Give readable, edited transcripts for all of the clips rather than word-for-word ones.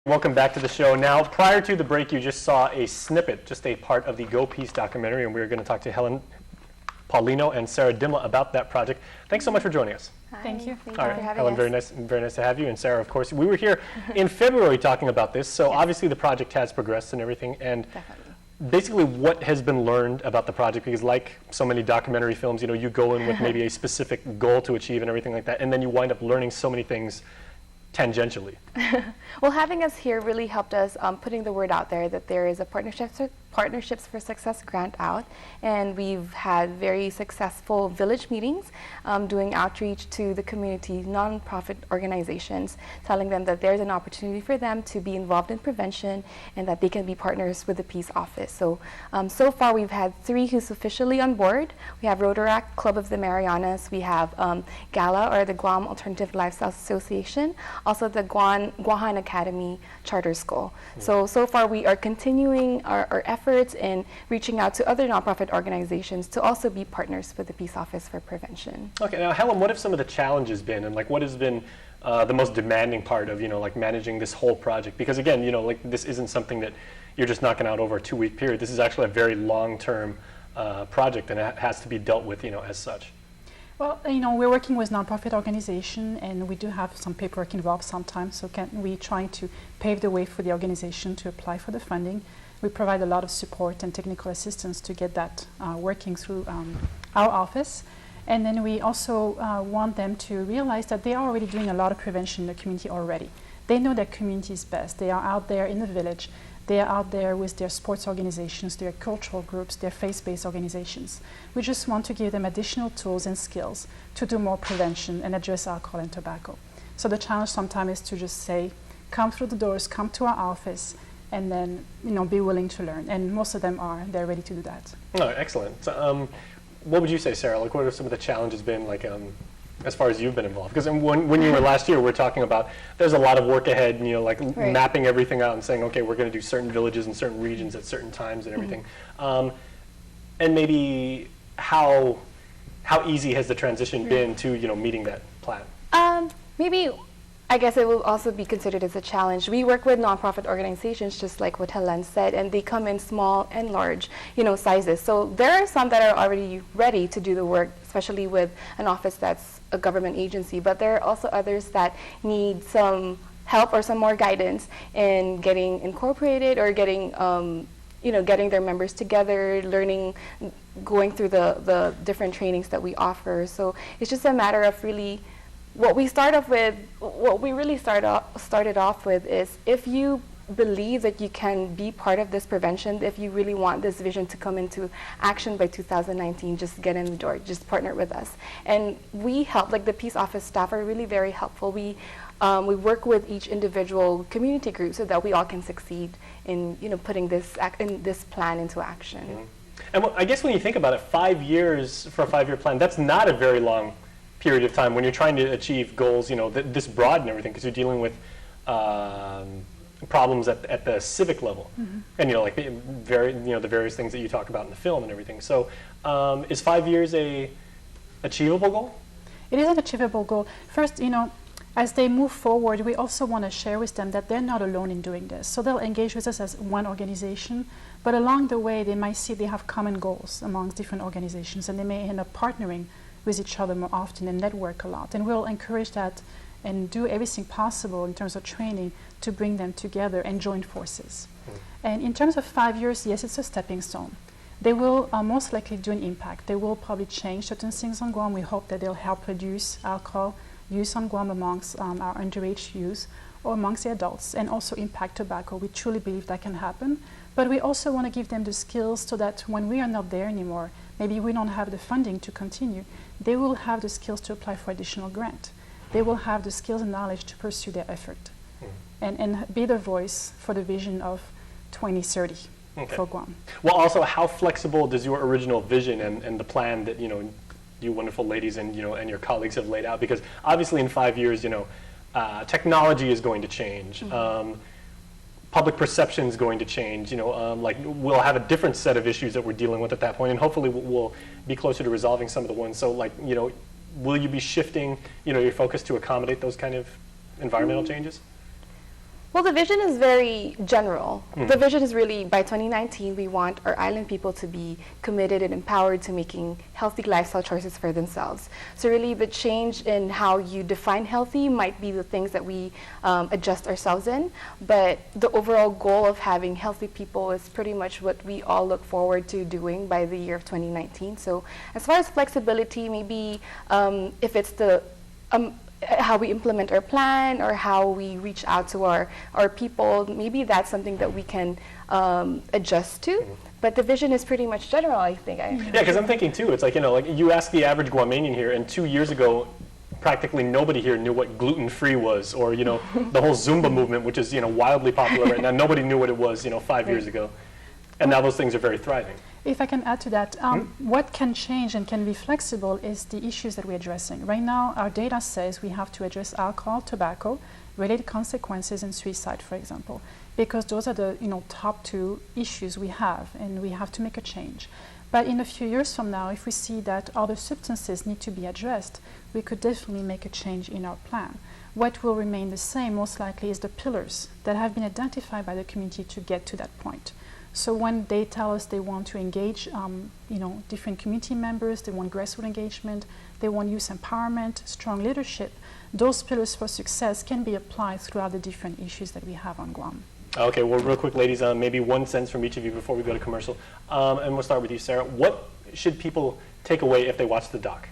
Welcome back to the show. Now, prior to the break, you just saw a snippet, just a part of the Go Peace documentary, and we're going to talk to Helen Paulino and Sarah Dimla about that project. Thanks so much for joining us. Hi. Thank you. Thank All you right, for having Helen, us. very nice to have you, and Sarah, of course. We were here in February talking about this, so obviously the project has progressed and everything, and Definitely. basically what has been learned about the project, because like so many documentary films, you go in with maybe a specific goal to achieve and everything like that, and then you wind up learning so many things tangentially. Well, having us here really helped us putting the word out there that there is a Partnerships for Success grant out, and we've had very successful village meetings doing outreach to the community nonprofit organizations, telling them that there's an opportunity for them to be involved in prevention and that they can be partners with the Peace Office. So, so far we've had 3 who's officially on board. We have Rotaract Club of the Marianas, we have GALA, or the Guam Alternative Lifestyle Association, also the Guahan Academy Charter School. So far we are continuing our efforts in reaching out to other nonprofit organizations to also be partners with the Peace Office for prevention. Okay, now Helen, what have some of the challenges been, and what has been the most demanding part of managing this whole project? Because again, this isn't something that you're just knocking out over a 2-week period. This is actually a very long-term project, and it has to be dealt with as such. Well, we're working with nonprofit organization, and we do have some paperwork involved sometimes. So we're trying to pave the way for the organization to apply for the funding. We provide a lot of support and technical assistance to get that working through our office. And then we also want them to realize that they are already doing a lot of prevention in the community already. They know their community is best. They are out there in the village. They are out there with their sports organizations, their cultural groups, their faith-based organizations. We just want to give them additional tools and skills to do more prevention and address alcohol and tobacco. So the challenge sometimes is to just say, come through the doors, come to our office, and then be willing to learn. And most of them are. They're ready to do that. Oh, excellent. So, what would you say, Sarah? What have some of the challenges been as far as you've been involved? Because when you were last year, we were talking about there's a lot of work ahead, and Right. mapping everything out and saying, okay, we're going to do certain villages and certain regions at certain times and everything. And maybe how easy has the transition been to meeting that plan? Maybe, I guess it will also be considered as a challenge. We work with nonprofit organizations, just like what Helen said, and they come in small and large, sizes. So there are some that are already ready to do the work, especially with an office that's a government agency. But there are also others that need some help or some more guidance in getting incorporated or getting, getting their members together, learning, going through the different trainings that we offer. So it's just a matter of really. What we really started off with is, if you believe that you can be part of this prevention, if you really want this vision to come into action by 2019, just get in the door, just partner with us. And we help, the Peace Office staff are really very helpful. We work with each individual community group so that we all can succeed in putting this plan into action. Mm-hmm. And I guess when you think about it, 5 years for a 5-year plan, that's not a very long period of time when you're trying to achieve goals, this broad and everything, because you're dealing with problems at the civic level, and the various things that you talk about in the film and everything. So, is 5 years a achievable goal? It is an achievable goal. First, as they move forward, we also want to share with them that they're not alone in doing this. So they'll engage with us as one organization, but along the way, they might see they have common goals amongst different organizations, and they may end up partnering with each other more often and network a lot. And we'll encourage that and do everything possible in terms of training to bring them together and join forces. And in terms of 5 years, yes, it's a stepping stone. They will most likely do an impact. They will probably change certain things on Guam. We hope that they'll help reduce alcohol use on Guam amongst our underage youth or amongst the adults, and also impact tobacco. We truly believe that can happen. But we also want to give them the skills so that when we are not there anymore, maybe we don't have the funding to continue, they will have the skills to apply for additional grant. They will have the skills and knowledge to pursue their effort and be the voice for the vision of 2030 for Guam. Well, also, how flexible does your original vision and the plan that you wonderful ladies and and your colleagues have laid out? Because obviously in 5 years, technology is going to change. Public perception is going to change. We'll have a different set of issues that we're dealing with at that point, and hopefully we'll be closer to resolving some of the ones. So, will you be shifting, your focus to accommodate those kind of environmental changes? Well, the vision is very general. The vision is really, by 2019, we want our island people to be committed and empowered to making healthy lifestyle choices for themselves. So really the change in how you define healthy might be the things that we adjust ourselves in, but the overall goal of having healthy people is pretty much what we all look forward to doing by the year of 2019. So as far as flexibility, maybe if it's the how we implement our plan or how we reach out to our people, maybe that's something that we can adjust to. But the vision is pretty much general, I think. Yeah, because I'm thinking too, it's like, like you ask the average Guamanian here, and 2 years ago, practically nobody here knew what gluten-free was, or, the whole Zumba movement, which is, wildly popular right now. Nobody knew what it was, 5 years ago. And now those things are very thriving. If I can add to that, what can change and can be flexible is the issues that we're addressing. Right now, our data says we have to address alcohol, tobacco, related consequences, and suicide, for example, because those are the top 2 issues we have, and we have to make a change. But in a few years from now, if we see that other substances need to be addressed, we could definitely make a change in our plan. What will remain the same, most likely, is the pillars that have been identified by the community to get to that point. So when they tell us they want to engage, different community members, they want grassroots engagement, they want youth empowerment, strong leadership, those pillars for success can be applied throughout the different issues that we have on Guam. Okay, well, real quick, ladies, maybe one sentence from each of you before we go to commercial. And we'll start with you, Sarah. What should people take away if they watch the doc?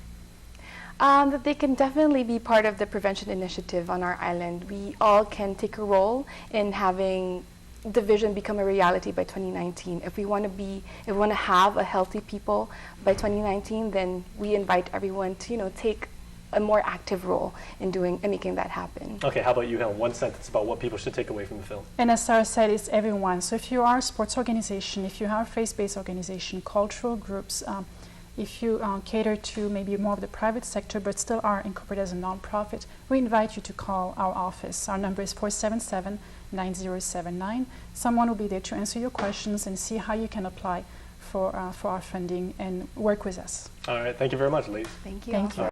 That they can definitely be part of the prevention initiative on our island. We all can take a role in having the vision become a reality by 2019. If we want to have a healthy people by 2019, then we invite everyone to take a more active role in doing and making that happen. Okay, how about you, Helen? One sentence about what people should take away from the film. And as Sarah said, it's everyone. So if you are a sports organization, if you have a faith-based organization, cultural groups, if you cater to maybe more of the private sector but still are incorporated as a nonprofit, we invite you to call our office. Our number is 477-9079. Someone will be there to answer your questions and see how you can apply for our funding and work with us. All right, thank you very much, ladies. Thank you. Thank you.